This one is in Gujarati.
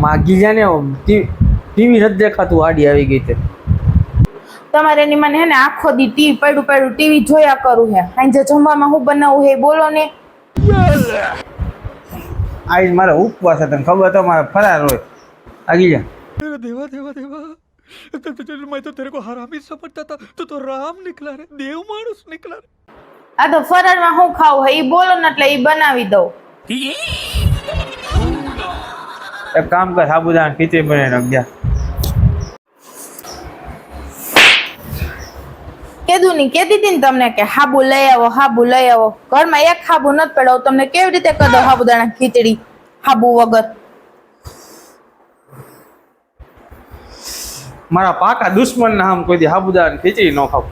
માગી જા ને ટીવી નથી દેખાતું આડી આવી ગઈ તે તમારે એની મને હે ને આખો દી ટીવી પડ્યું ટીવી જોયા કરું હે આજે જમવામાં હું બનાવું હે બોલો ને આજ મારે ઉપવાસ છે તને ખબર તો મારે ફરાર હોય આગી જા देवा देवा देवा मैं तो तेरे को हरामी समझता था तो राम निकला रे देव मानुस निकला रे આ તો ફરાળમાં હું ખાવું હે ઈ બોલો ને એટલે ઈ બનાવી દઉં એક કામ કર સાબુદાણા ખીચડી બનાવી નાખ જા કેતી હતી ને તમને કે હાબુ લઈ આવો ઘરમાં એક હાબુ નથી પડ્યો તમને કેવી રીતે કરી દઉં સાબુદાણા ખીચડી હાબુ વગર મારા પાકા દુશ્મન ના આમ કોઈ દી સાબુદાણા ખીચડી ન ખાવ